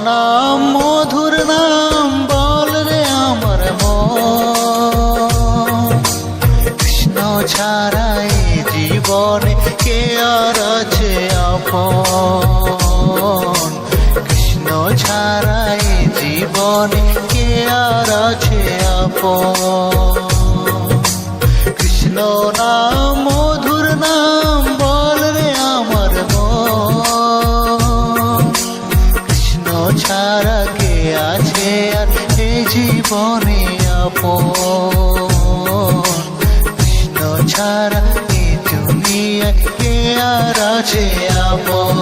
নাম মধুর নাম বল রে আমার মন, কৃষ্ণ ছাড়া এই জীবনে কে আর আছে আপন, কৃষ্ণ ছাড়া এই জীবনে কে আর আছে আপন। কৃষ্ণ নাম মধুর নাম বল রে আমার মন, ছাড়া কে আছে আর এই জীবনে আপন, কৃষ্ণ ছাড়া এই দুনিয়া কে আর আছে আপন।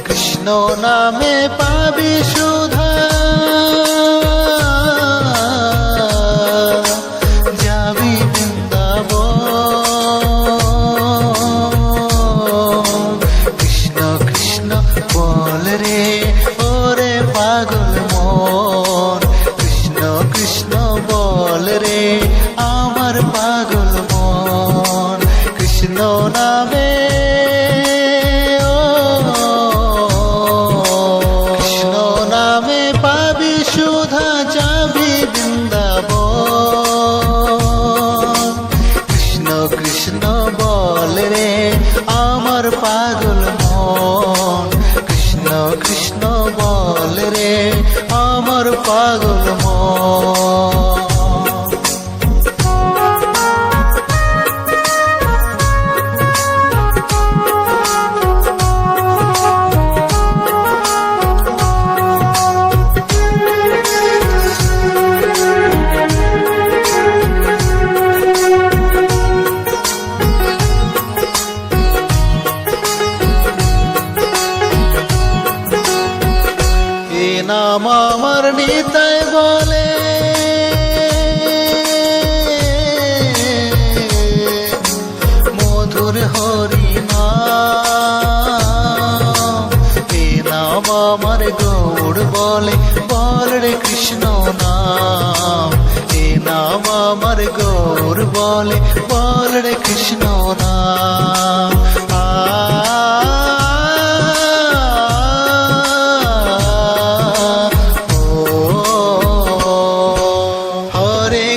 কৃষ্ণ নামে পাবি সুধা, যাবি বৃন্দাবন। কৃষ্ণ কৃষ্ণ বল রে ওরে পাগল মন, কৃষ্ণ কৃষ্ণ বল রে আমার পাগল মন। কৃষ্ণ নামে পাবি সুধা, যাবি বৃন্দাবন। কৃষ্ণ কৃষ্ণ বল রে আমার পাগল মন, কৃষ্ণ কৃষ্ণ বল রে আমার পাগল মন। নাম আমার নিতাই বলে, মধুর হরি নাম। এ নাম আমার গৌড় বলে, বল রে কৃষ্ণ নাম। এ নাম আমার গৌড় বলে, বল রে কৃষ্ণ নাম।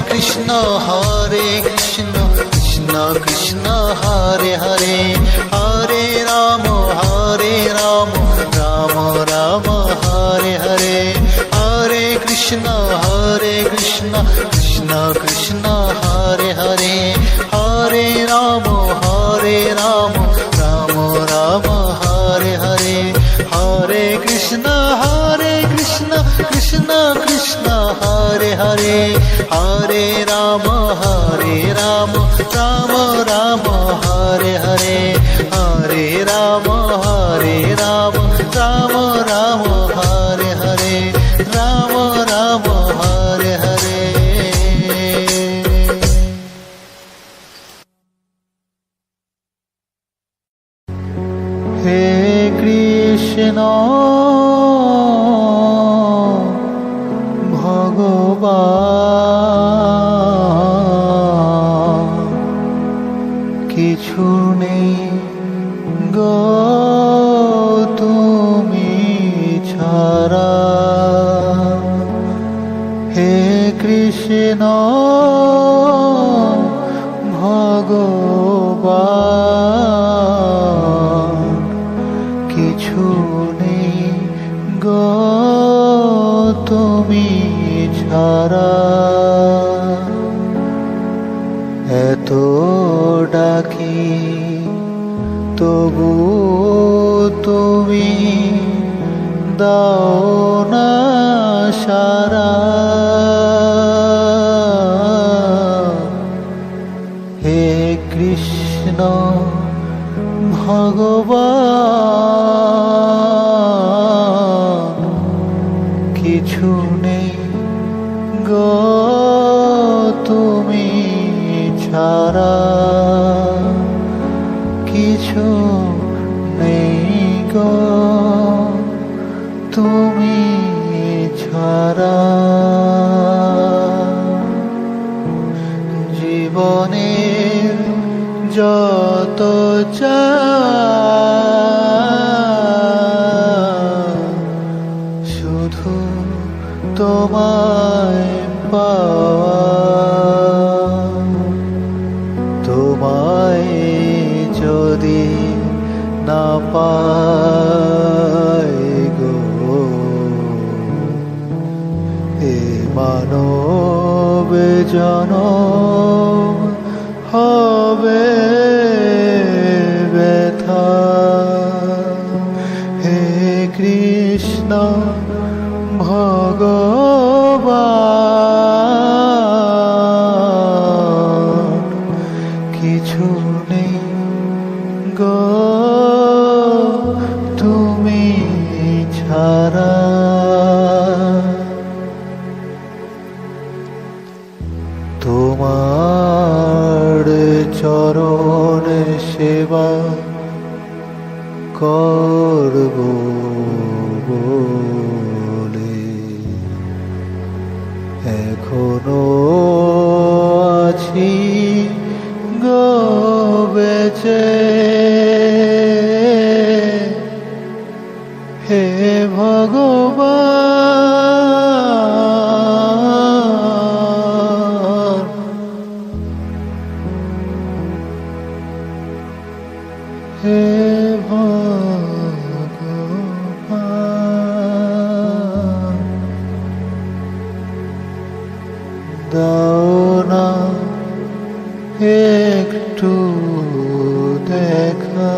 কৃষ্ণ হরে কৃষ্ণ কৃষ্ণ কৃষ্ণ হরে হরে, হরে রাম রাম রাম হরে হরে। হরে কৃষ্ণ কৃষ্ণ কৃষ্ণ হরে হরে, হরে রাম রাম রাম হরে হরে। হরে কৃষ্ণ কৃষ্ণ কৃষ্ণ হরে হরে, হরে রাম রাম রাম হরে হরে। হরে রাম রাম রাম হরে হরে, রাম রাম হরে হরে। হে কৃষ্ণ ভগবান, কিছু নেই গো তুমি ছাড়া, হে কৃষ্ণ ভগবান, কিছু নেই গো তুমি ছাড়া। এত ডাকি তবু তুমি দাও না সারা। হে কৃষ্ণ ভগবান, কিছু নেই গো তুমি ছাড়া। কিছু নেই গো তুমি ছাড়া। জীবনের যত চাই শুধু তোমায় পাওয়া। তোমায় যদি না পাই গো এ মানব জনম হবে ব্যথা। হে কৃষ্ণ ভগবান, কিছু নেই গো তুমি ছাড়া। তোমার চরণ সেবা করব বলে এখনো আছি গো বেঁচে। হে ভগবান, হে ভগবান, দাও না একটু দেখা।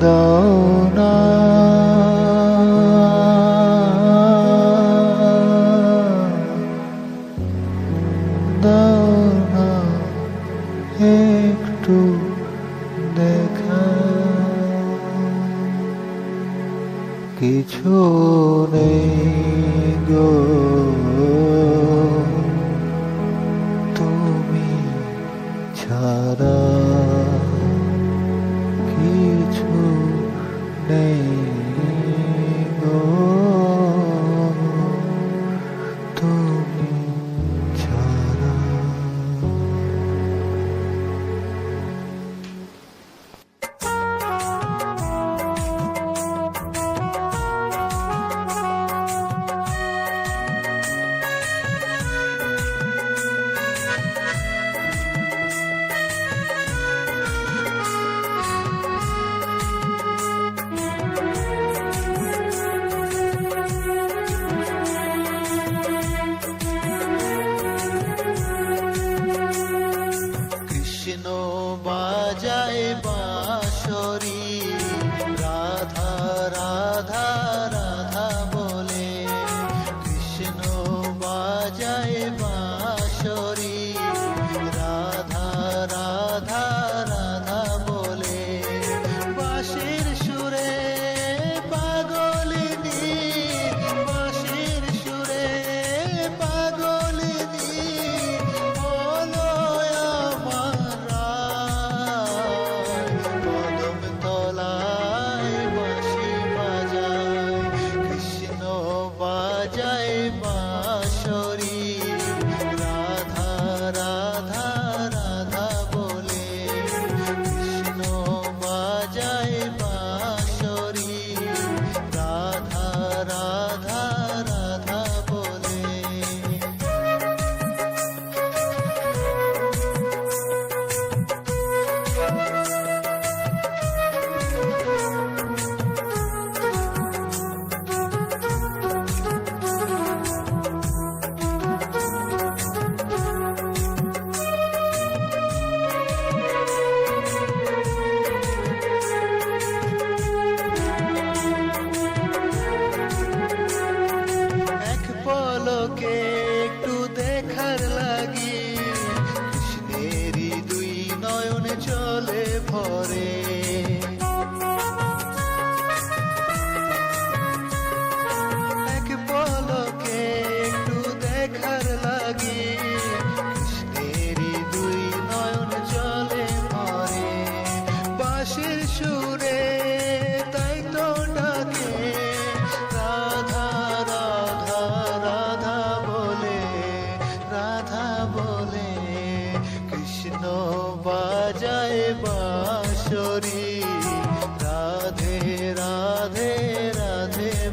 দাও না দাও না একটু দেখা। কিছু নেই গো তুমি ছাড়া। কিছু নেই গো তুমি ছাড়া।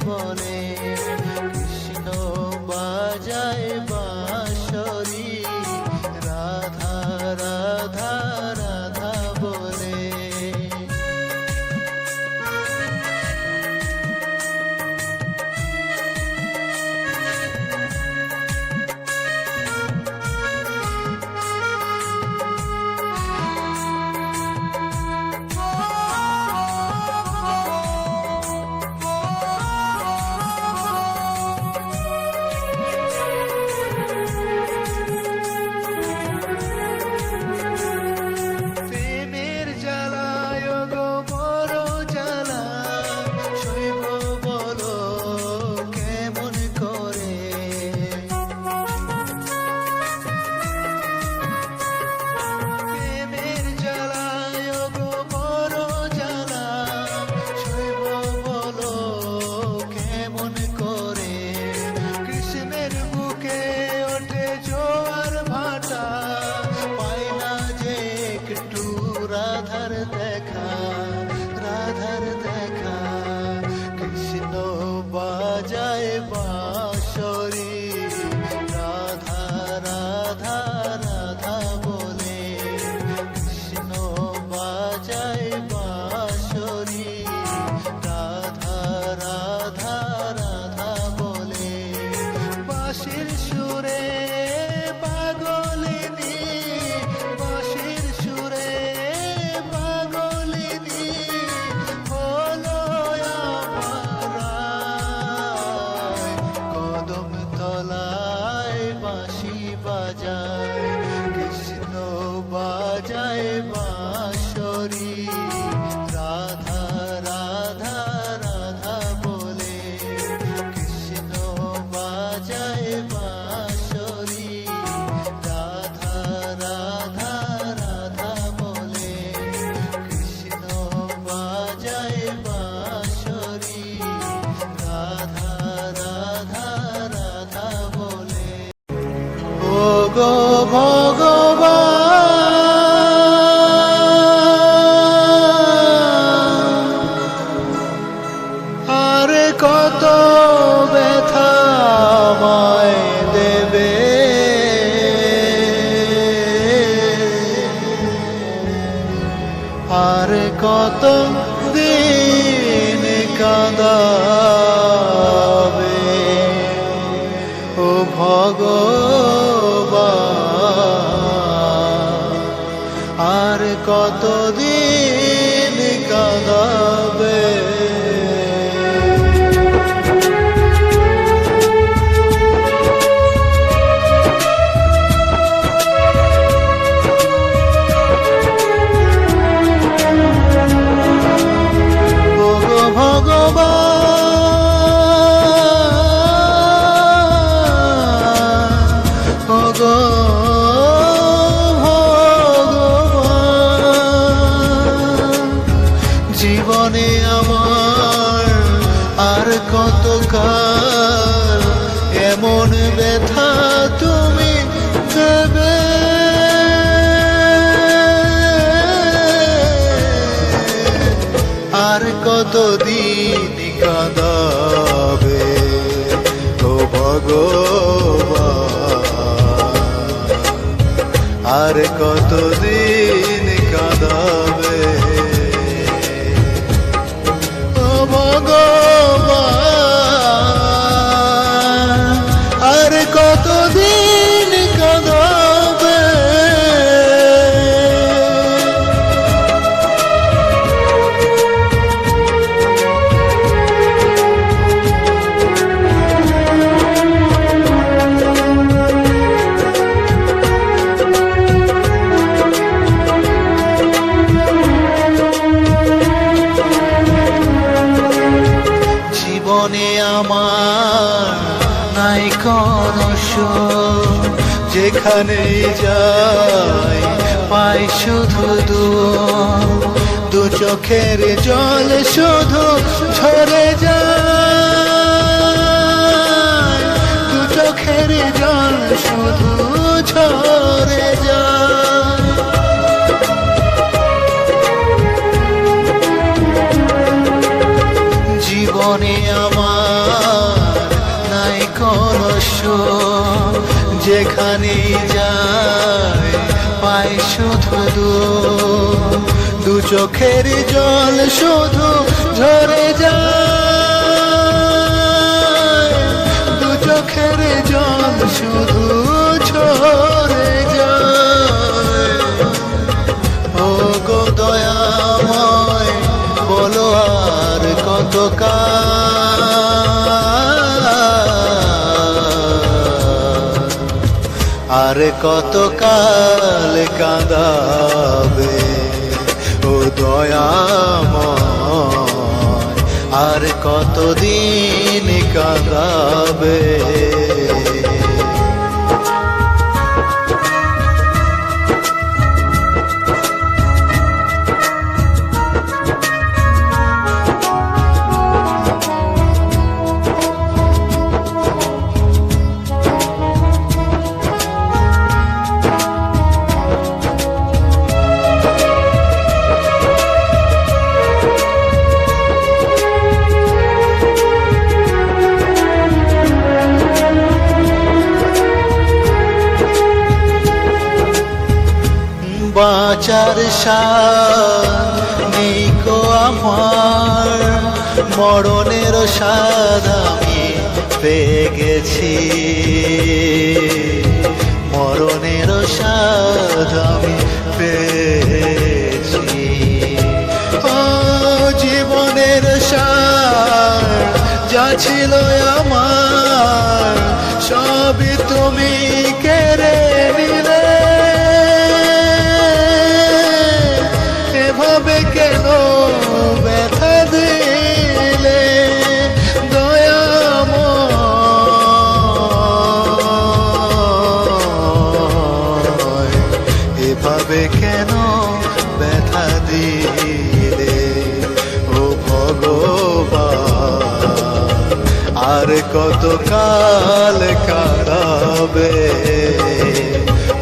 বলে কৃষ্ণ বাজায় বাঁশরি রাধা রাধা রাধা বলে। রাধার দেখা রাধার দেখা কৃষ্ণ বাজায় বাঁশরি রাধা রাধা রাধা বলে কৃষ্ণ বাজায় বাঁশরি রাধা রাধা রাধা বলে। বাঁশির সুরে পাগলিনী বাঁশির সুরে বাজায় কৃষ্ণ বাজায় বাঁশরি রাধা রাধা রাধা বলে কৃষ্ণ বাজায় বাঁশরি রাধা রাধা রাধা বলে কৃষ্ণ বাজায় বাঁশরি রাধা রাধা রাধা বলে। ও গো ভগবান আরে কত ব্যথা আমায় দেবে আরে কত দিন কাঁদাবে ও ভগবান আর কতদিন কাঁদাবে। ও গো ভগবান ও গো জীবনে আমার আর কতকাল এমন ব্যথা তুমি দেবে আর কতদিন কাঁদাবে ও ভগবান আর কতদিন কাঁদাবে ভগবান আর কতদিন কাঁদাবে। জীবনে আমার নাই কোনো সুখ যেখানেই যাই পাই শুধু দু চোখের জল শুধু ঝরে যায় দু চোখের জল শুধু ঝরে যায়। জীবনে আমার বছর যেখানেই যায় পাই শুধু দু চোখের জল শুধু ঝরে যায়, দু চোখের জল শুধু ঝরে যায়। ও গো দয়াময় বলো আর কত আর কত কাল কাঁদাবে ও দয়াময়, আর কতদিন কাঁদাবে। বাঁচার স্বাদ নেই গো আমার, মরণের স্বাদ আমি পেয়ে গেছি, মরণের স্বাদ আমি পেয়েছি। ও জীবনের স্বাদ যা ছিল আমার সবই তুমি কেড়ে নিলে, এভাবে কেন ব্যথা দিলে দয়াময়, এভাবে কেন ব্যথা দিলে ও ভগবান, আর কত কাল কাঁদাবে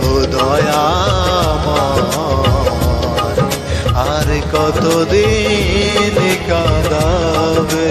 ও দয়াময়, আর কতদিন কাঁদাবে।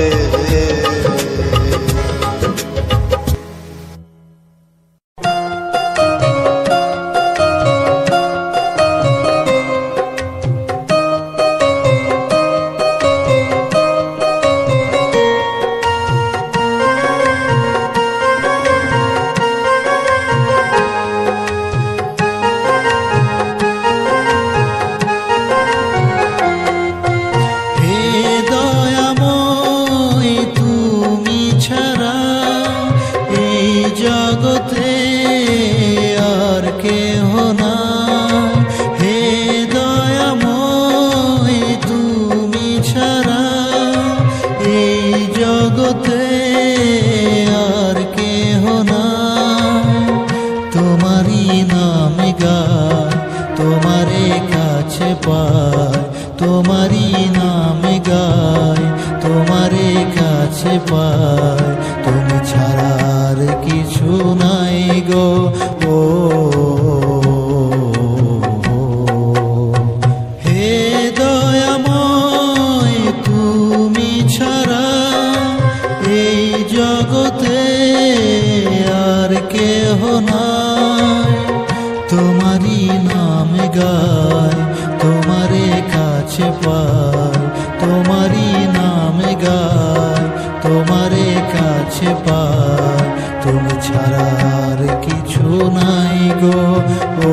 তোমারি নাম গায়, তোমারে কাছে পায়, তুমি ছাড়া আর কিছু নাই গো। ও হে দয়াময় তুমি ছাড়া এই জগতে আর কেহ নাই, তোমারি নাম গায়, তোমারে কাছে পায়, তোমারি নাম গায়, তোমারে কাছে পায়, তুমি ছাড়া আর কিছু নাই গো। ও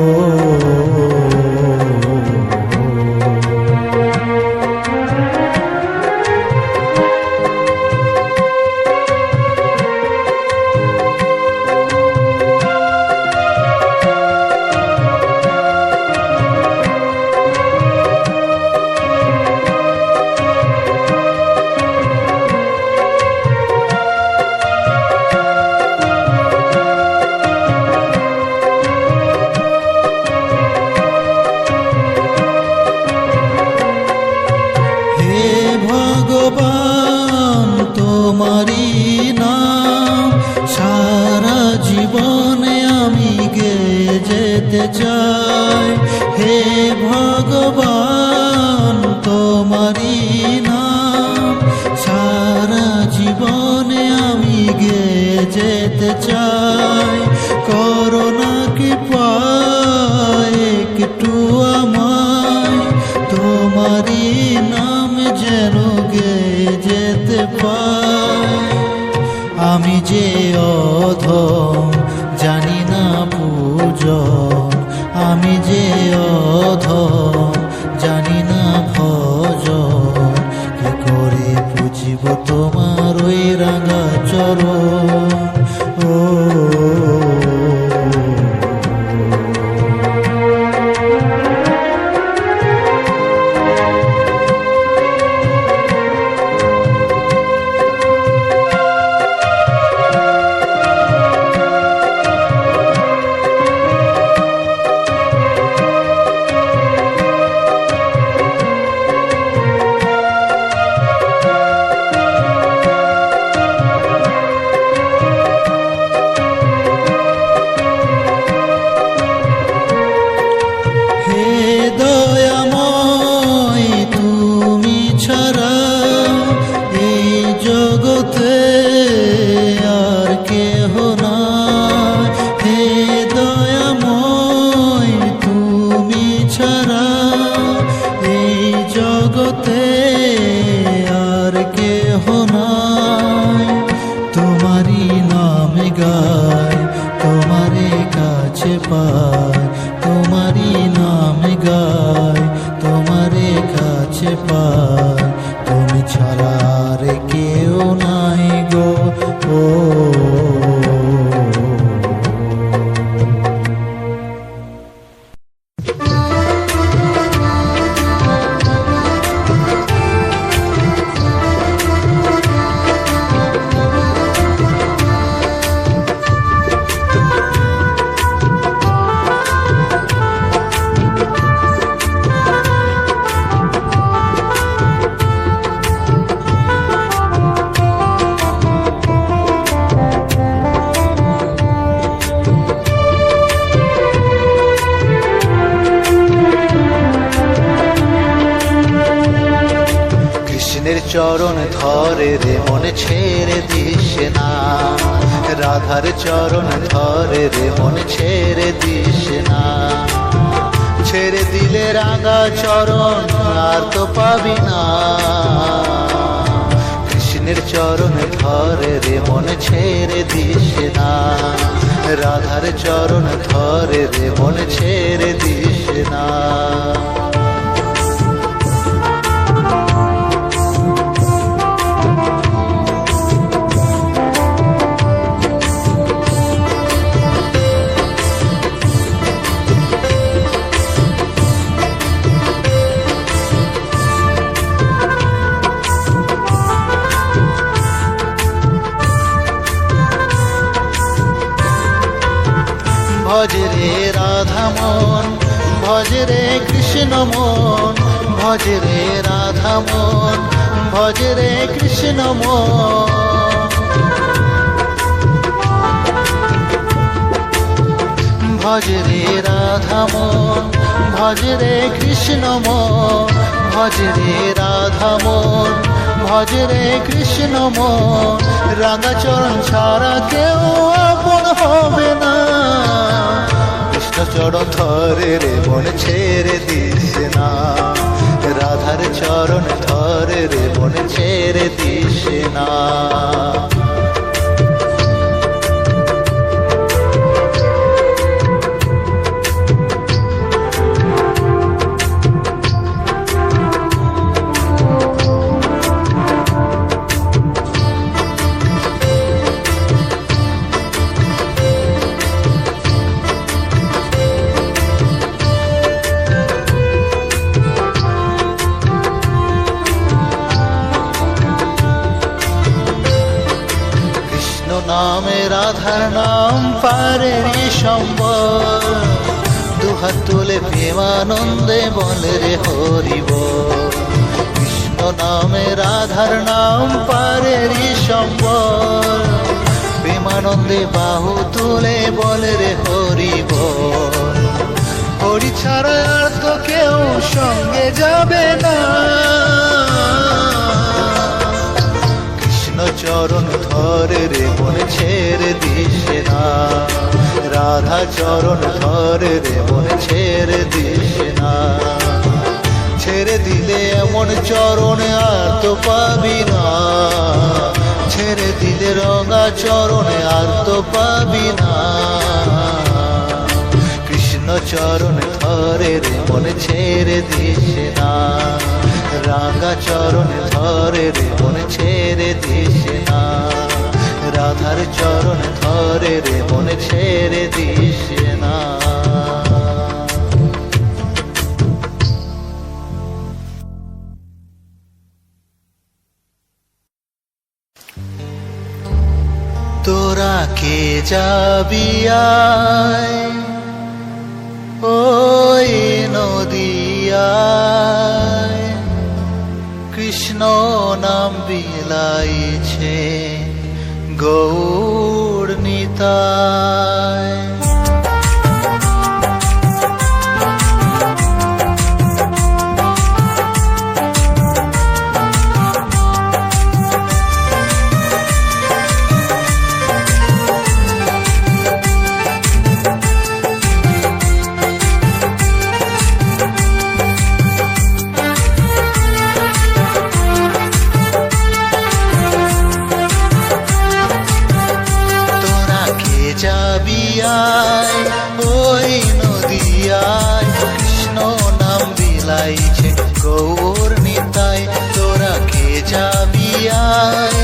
ভগবান তোমারি নাম সারা জীবনে আমি গেয়ে যেতে চাই। হে ভগবান তোমারি নাম সারা জীবনে আমি গেয়ে যেতে চাই, করোনা কি পায় একটু আমায়, তোমারই নাম যেন গেয়ে যেতে পাই। আমি যে অধম জানি না পূজন, আমি যে অধম জানি না ভজন, কি করে বুঝিব তোমার ওই রাঙা চরণ। ও তোমারি নাম গায়, তোমারে কাছে পায়, তোমারি নাম গায়, তোমারে কাছে পায়, তুমি ছাড়া আর কেউ নাই গো। ও চরণ ধরে রে মনে ছেড়ে দিস না, রাধার চরণ ধরে রে মনে ছেড়ে দিস না, ছেড়ে দিলে রাঙা চরণ আর তো পাবি না। কৃষ্ণের চরণ ধরে রে মনে ছেড়ে দিস না, রাধার চরণ ধরে রে মনে ছেড়ে দিস না। ভজ রে রাধা মন, ভজ রে কৃষ্ণ মন, ভজ রে রাধা মন, ভজ রে কৃষ্ণ মন। ভজ রে রাধা মন, ভজ রে কৃষ্ণ মন, ভজ রে রাধা মন, ভজ রে কৃষ্ণ মন। রাঙা চরণ ছাড়া কেউ আপন হবে না, কৃষ্ণ চরণ ধরে রে মন ছেড়ে দিস না, রাধার চরণ ধরে রে মন ছেড়ে দিস না। নামে রাধার নাম পারেরি সম্বল, দুহাত তুলে প্রেমানন্দে বলে রে হরিব। কৃষ্ণ নামে রাধার নাম পারেরি সম্বল, প্রেমানন্দে বাহু তুলে বলে রে হরিব। হরি ছাড়া আর তো কেউ সঙ্গে যাবে না, চরণ ধরে রে মনে ছেড়ে রাধা চরণ ধরে রে মন ছেড়ে দিস না। ছেড়ে দিলে এমন চরণ আর তো পাবি না, ছেড়ে দিলে রঙা চরণ আর তো পাবি না। কৃষ্ণ চরণ ধরে রে মন ছেড়ে দিস না, রাঙা চরণ ধরে রে মন ছেড়ে দিস না। রাধার চরণ ধরে রে মন ছেড়ে দিস না। তোরা কে যাবি আয় ওই নদিয়ায়, কৃষ্ণ নাম বিলাইছে গৌর নিতাই। ওই নদিয়ায়, কৃষ্ণ নাম বিলাইছে গৌর নিতাই। তোরা কে যাবি আয়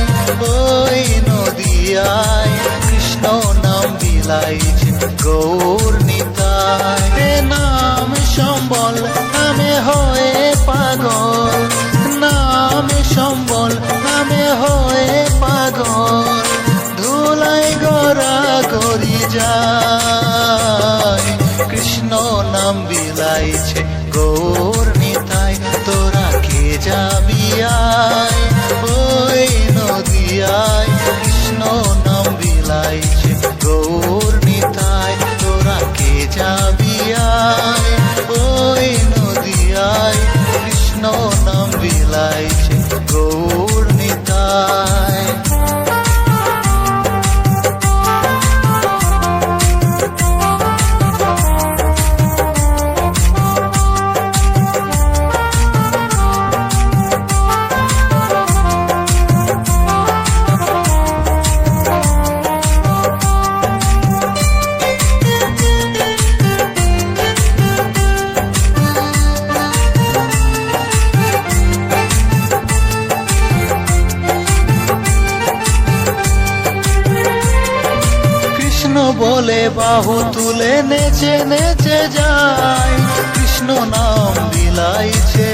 ওই নদিয়ায়, কৃষ্ণ নাম বিলাইছে গৌর নিতাই। এ নাম সম্বল নামে হয়ে পাগল, নাম সম্বল নামে হয়ে পাগল। ধুলাই গড়া গড়ি যায়, কৃষ্ণ নাম বিলাইছে গৌর নিতাই। তোরা কে যাবি আয় ওই নদিয়ায়, কৃষ্ণ নাম বিলাইছে গৌর নিতাই। তোরা কে যাবি আয় ওই নদিয়ায়, কৃষ্ণ নাম বিলাইছে গৌর নিতাই। বলে বাহু তুলে নেচে নেচে যায়, কৃষ্ণ নাম বিলাইছে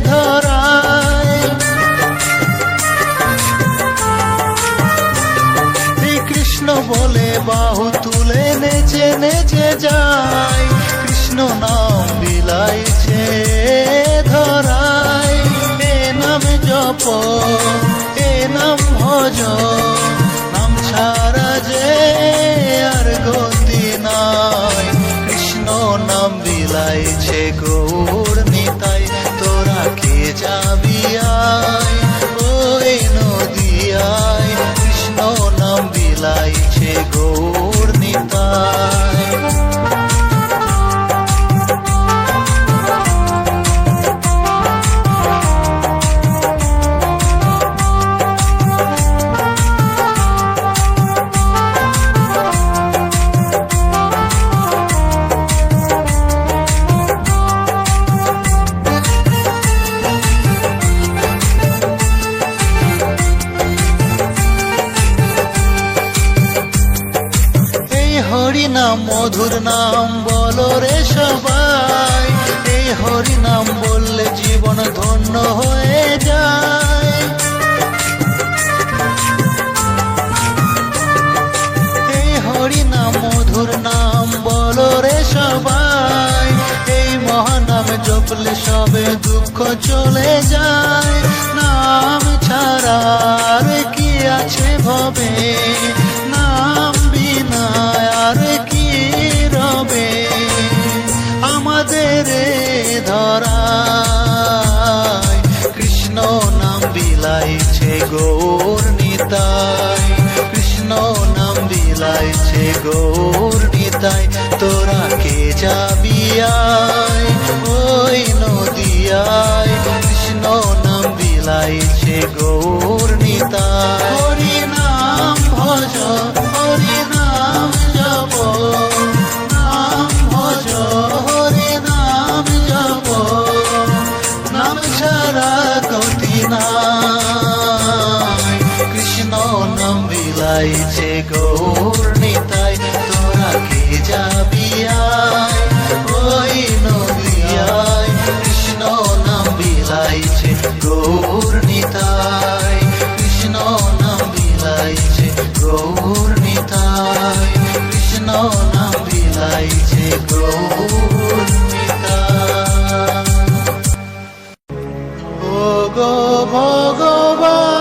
ধরায়। কৃষ্ণ বলে বাহু তুলে নেচে নেচে যায়, কৃষ্ণ নাম বিলাইছে ধরায়। এ নাম জপ এ নাম ভজ, নাম ছাড়া যে আর গতি নাই। কৃষ্ণ নাম বিলাইছে গৌর নিতাই। তোরা কে যাবি আয় ওই নদিয়ায়, কৃষ্ণ নাম বিলাইছে গৌর নিতাই। হরি নাম মধুর নাম বলো রে সবাই, এই হরি নাম বললে জীবন ধন্য হয়ে যায়। এই হরি নাম মধুর নাম বলো রে সবাই, এই মহানাম জপলে সবে দুঃখ চলে যায়। নাম ছাড়া আর কি আছে ভবে, নাম বিনা আর কি রবে। আমাদের ধরায় কৃষ্ণ নাম বিলাইছে গৌর নিতাই, কৃষ্ণ নাম বিলাইছে গৌর নিতাই। যাইছে গৌর নিতাই, তোরা কে যাবি আয় ওই নদিয়ায়, কৃষ্ণ নাম বিলাইছে গৌর নিতাই, কৃষ্ণ নাম বিলাইছে গৌর নিতাই, কৃষ্ণ নাম বিলাইছে গৌর নিতাই। ও গো ভগবান,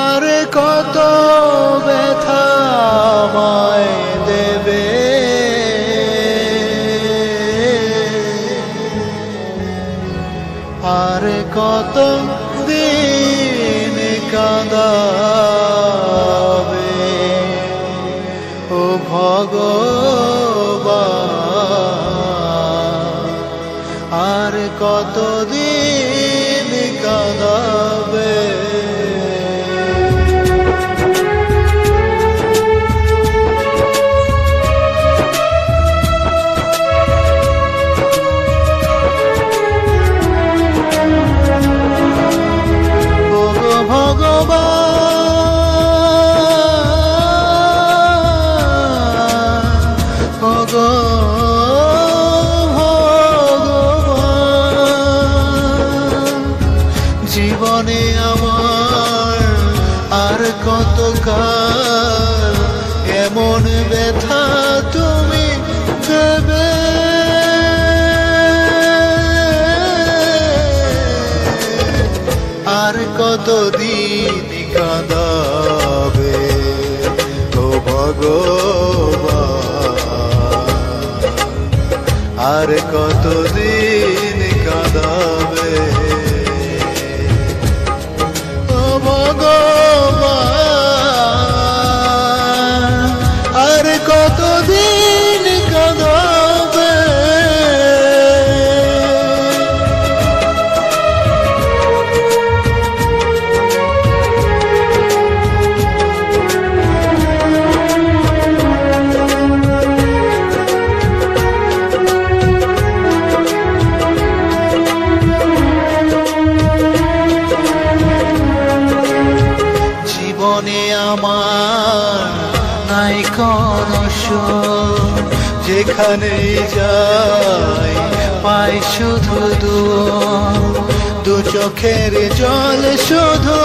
আরে কত ব্যথা আমায় দেবে, আরে কত দিন কাঁদাবে, ও ভগবান, আর কত দিন কাঁদাবে। জীবনে আমার আর কত কাল এমন ব্যথা তুমি দেবে, আর কত দিন কাঁদাবে, ও ভগবান, আর কত দিন কাঁদাবে, ও ভগবান, আর কত দিন কাঁদাবে। জীবনে আমার নাই কোনো সুখ, যেখানেই যাই পাই শুধু দু চোখের জল শুধু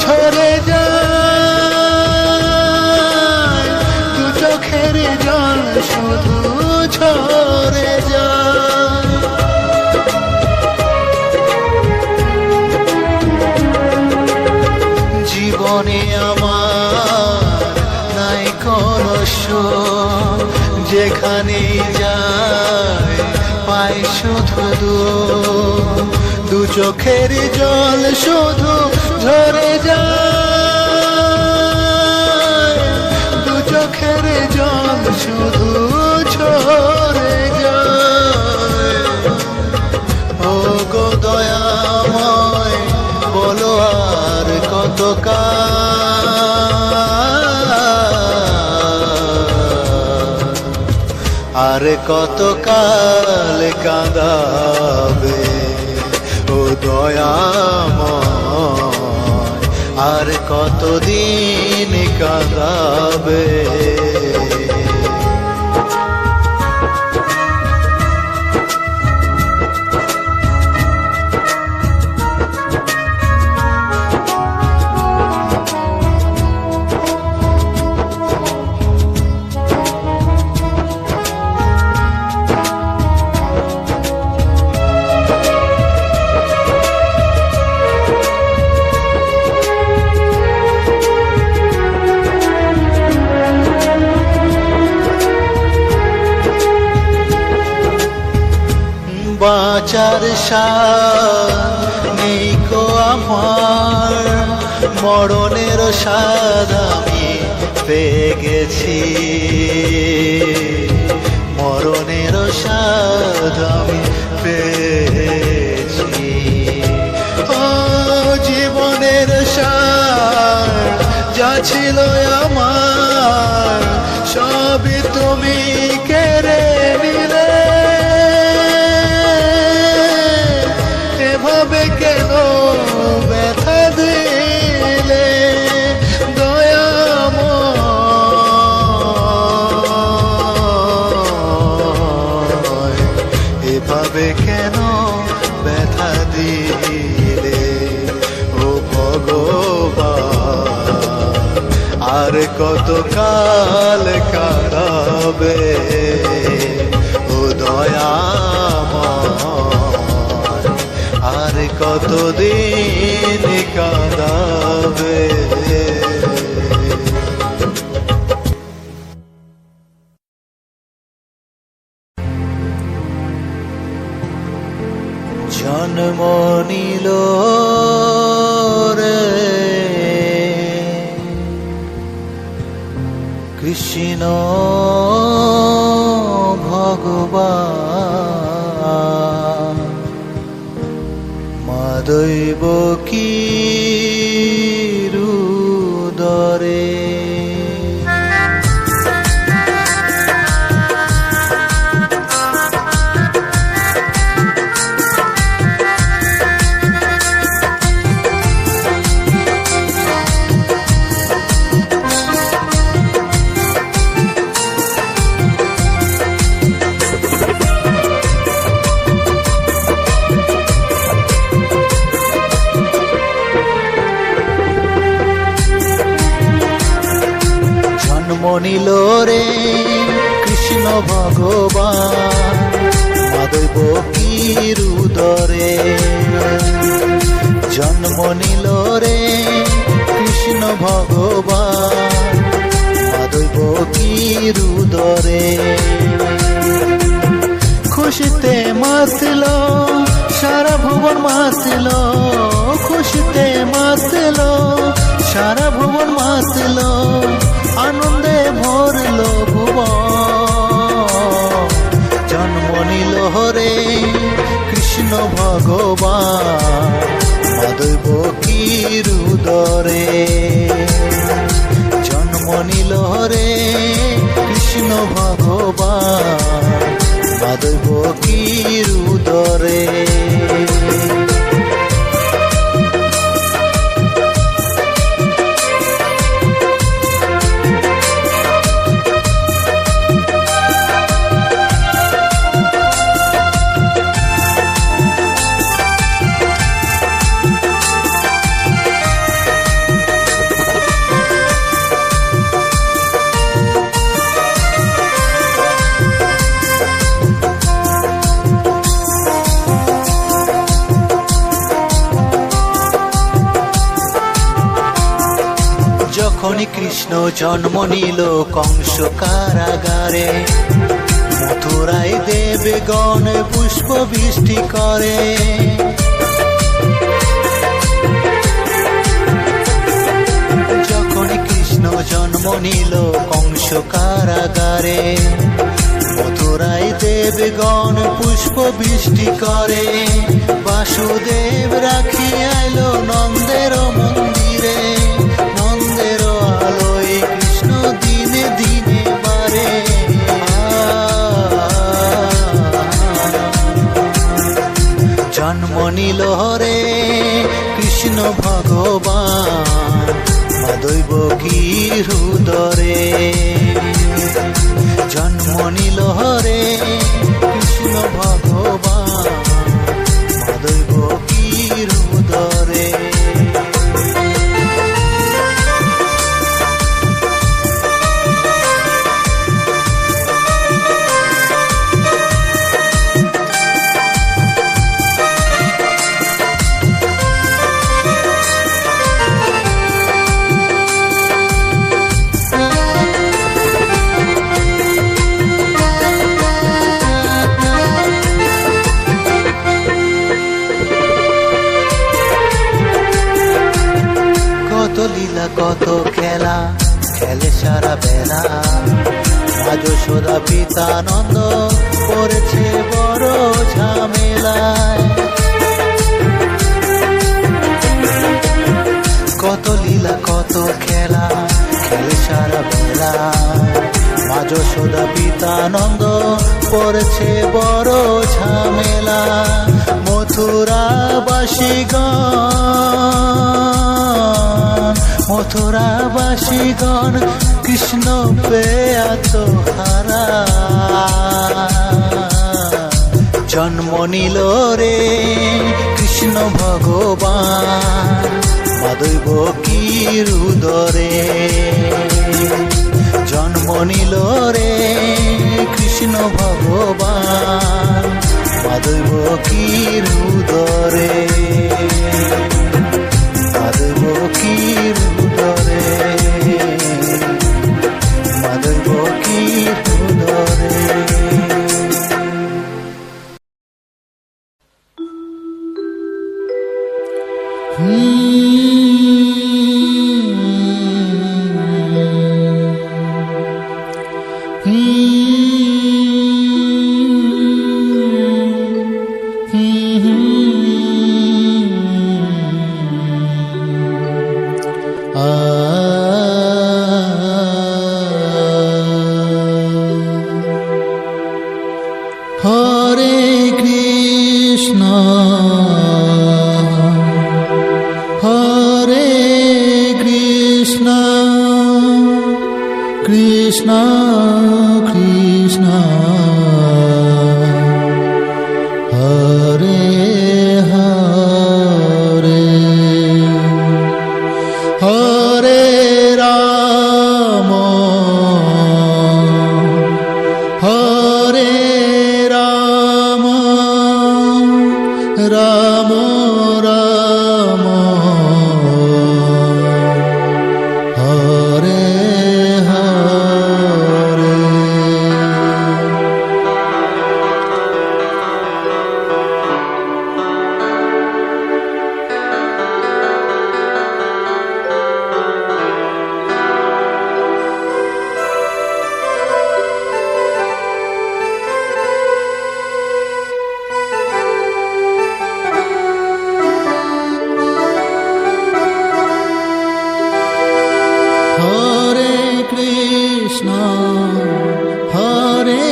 ঝরে যায়, দু চোখের জল শুধু ঝরে যায়। জীবনে আমার নাই কোনো সুখ, যেখানে যাই পাই শুধু দু চোখের জল শুধু ঝরে যায়, দু চোখের জল শুধু ঝরে যায়। ও গো দয়াময়, বলো আর কত আর কত কাল কাঁদাবে, ও দয়াময়, আর কত দিন কাঁদাবে। বাঁচার স্বাদ নেই কো আমার, মরণের স্বাদ আমি পেয়ে গেছি, মরণের স্বাদ আমি পেয়েছি। ও জীবনের স্বাদ যা ছিল আমার, সবই তুমি কেড়ে নিলে, এভাবে কেন ব্যথা দিলে দয়াময়, এভাবে কেন ব্যথা দিলে ও ভগবান, আর কত কাল কাঁদাবে ও দয়াময়, আর কতদিন কাঁদাবে। জন্ম নিল রে কৃষ্ণ ভগবান, মা দৈব কি রুদরে। নিল রে কৃষ্ণ ভগবান, মা দৈব কি রুদরে। জন্ম নিল রে কৃষ্ণ ভগবান, মা দৈব কি রুদরে। খুশিতে মাতল সারা ভুবন মাতল, খুশিতে মাতল সারা ভুবন মাতল, আনন্দে ভরল ভুবন। জন্ম নিল রে কৃষ্ণ ভগবান, মা দৈব কি রুদরে। জন্ম নিল রে কৃষ্ণ ভগবান, মা দৈব কি রুদরে। যখনই কৃষ্ণ জন্ম নিল কংস কারাগারে, মথুরায় দেবগণ পুষ্প বৃষ্টি করে। যখনই কৃষ্ণ জন্ম নিল কংস কারাগারে, মথুরায় দেবগণ পুষ্প বৃষ্টি করে। বাসুদেব রাখিয়া এলো নন্দের মন্দিরে, নন্দের আলোয় কৃষ্ণ দিনে দিনে বারে। জন্ম নিল রে কৃষ্ণ ভগবান, মা দৈব কি রুদরে। জন্ম নিল রে কৃষ্ণ ভগবান, মা দৈব কি রুদরে। কত লীলা কত খেলা খেলে সারা বেলা, মা যশোদা পিতানন্দ করেছে বড় ঝামেলায়। কত লীলা কত খেলা খেলে সারা বেলা, মা যশোদা পিতানন্দ করেছে বড় ঝামেলা। মথুরা মথুরাবাসীগণ কৃষ্ণ পেয়াত হারা জন্ম নিল রে কৃষ্ণ ভগবান মাধব কীর উদরে জন্ম নিল রে কৃষ্ণ ভগবান মাধব কীর উদরে মাধব কীর উদরে মাধব কীর উদরে হরে কৃষ্ণ হরে কৃষ্ণ কৃষ্ণ কৃষ্ণ হরে হরে হরে রাম হরে রাম রাম রাম হরে হরে হরে কৃষ্ণ হরে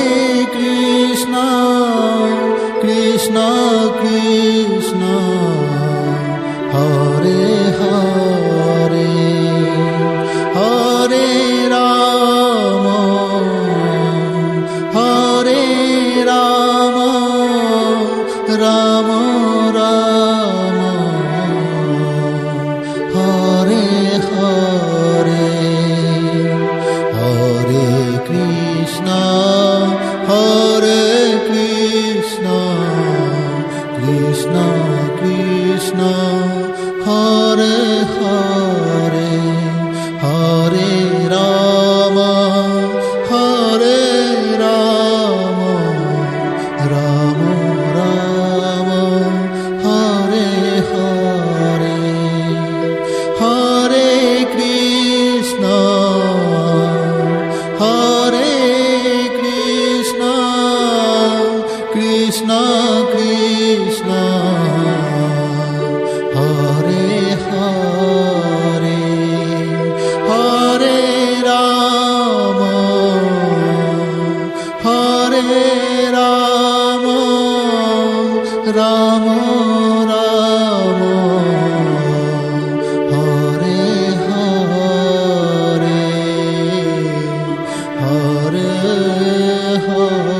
কৃষ্ণ কৃষ্ণ কৃষ্ণ হরে হরে হরে রাম হরে রাম রাম রাম হরে হরে হরে কৃষ্ণ হরে কৃষ্ণ কৃষ্ণ কৃষ্ণ হরে হরে হরে রাম হরে রাম রাম রাম হরে হরে হরে কৃষ্ণ হরে কৃষ্ণ কৃষ্ণ কৃষ্ণ হরে হরে হরে রাম হরে রাম রাম রাম হরে হরে হরে হরে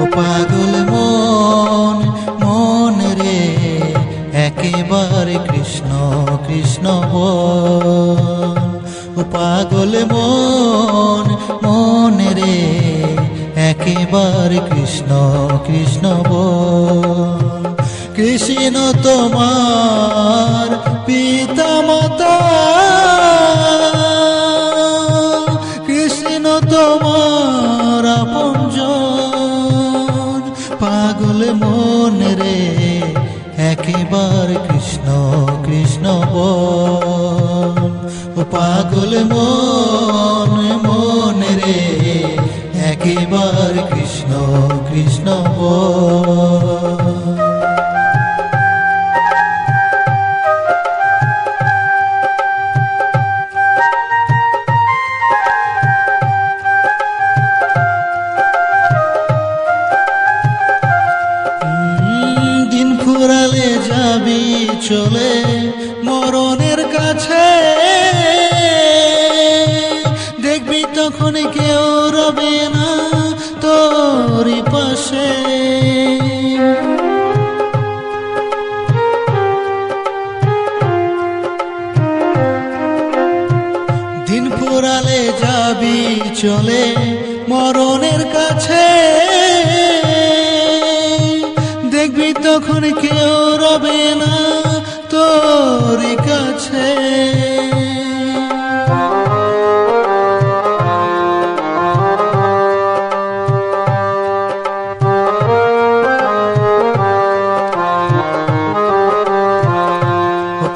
ও পাগল মন মন রে একেবারে কৃষ্ণ কৃষ্ণ বল ও পাগল মন মন রে একেবারে কৃষ্ণ কৃষ্ণ বল কৃষ্ণ তোমার পিতা মাতা কৃষ্ণ তোমার আপনজন পাগল মন রে কৃষ্ণ কৃষ্ণ বল। ও পাগল মন মন রে একবার কৃষ্ণ কৃষ্ণ বল। দিন ফুরালে যাবি চলে মরণের কাছে, দেখবি তখন কেউ রবে না তোরই পাশে। দিন ফুরালে যাবি চলে মরণের কাছে, দেখবি তখন কেউ রবে না তোর কাছে।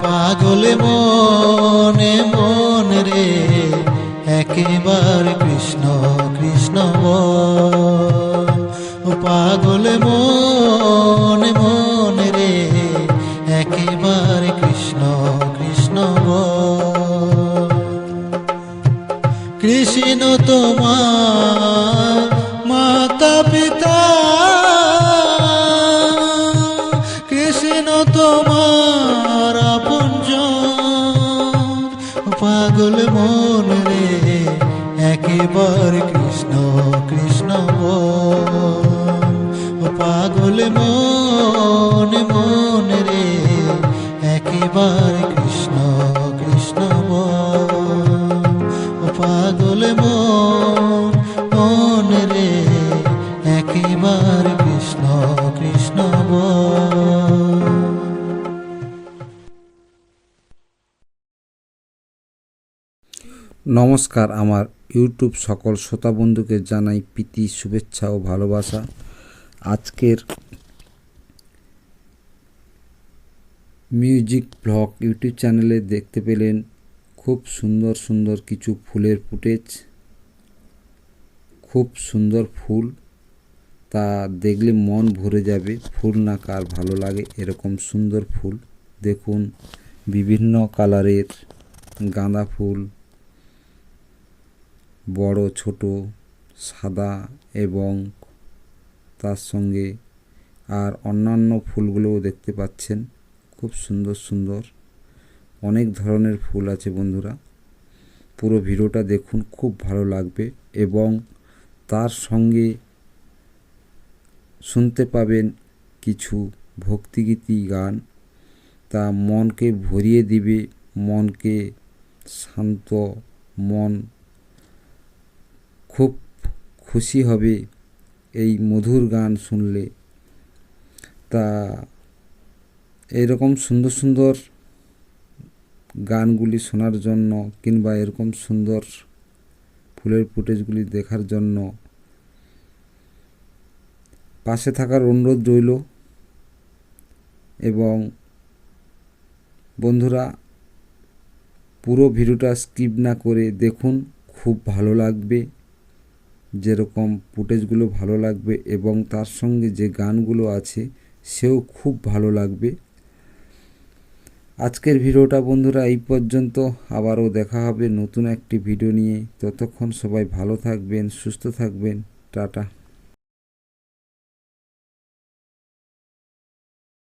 পাগল মনে মন রে একেবার কৃষ্ণ কৃষ্ণ বল। ও পাগল মন মন রে একেবার কৃষ্ণ কৃষ্ণ বল। কৃষ্ণ তোমার মাতা পিতা, কৃষ্ণ তোমার আপনজন। পাগল মন রে একেবার কৃষ্ণ কৃষ্ণ বল। পাগল মন মন রে একেবার কৃষ্ণ কৃষ্ণ বল। পাগল মন মন রে একেবার কৃষ্ণ কৃষ্ণ বল। নমস্কার, আমার ইউটিউব সকল শ্রোতা বন্ধুকে জানাই প্রীতি শুভেচ্ছা ও ভালোবাসা। আজকের মিউজিক ব্লগ ইউটিউব চ্যানেলে দেখতে পেলেন খুব সুন্দর সুন্দর কিছু ফুলের ফুটেজ। খুব সুন্দর ফুল, তা দেখলে মন ভরে যাবে। ফুল না কার ভালো লাগে এরকম সুন্দর ফুল। দেখুন বিভিন্ন কালারের গাঁদা ফুল, বড় ছোট, সাদা এবং তার সঙ্গে আর অন্যান্য ফুলগুলোও দেখতে পাচ্ছেন। খুব সুন্দর সুন্দর অনেক ধরনের ফুল আছে বন্ধুরা। পুরো ভিডিওটা দেখুন, খুব ভালো লাগবে এবং তার সঙ্গে শুনতে পাবেন কিছু ভক্তিগীতি গান। তা মনকে ভরিয়ে দিবে, মনকে শান্ত, মন খুব খুশি হবে এই মধুর গান শুনলে। তা এরকম সুন্দর সুন্দর গানগুলি শোনার জন্য কিংবা এরকম সুন্দর ফুলের ফুটেজগুলি দেখার জন্য পাশে থাকার অনুরোধ রইল। এবং বন্ধুরা পুরো ভিডিওটা স্কিপ না করে দেখুন, খুব ভালো লাগবে। যেরকম ফুটেজগুলো ভালো লাগবে এবং তার সঙ্গে যে গানগুলো আছে সেও খুব ভালো লাগবে। আজকের ভিডিওটা বন্ধুরা এই পর্যন্ত। আবারও দেখা হবে নতুন একটি ভিডিও নিয়ে। ততক্ষণ সবাই ভালো থাকবেন, সুস্থ থাকবেন। টাটা।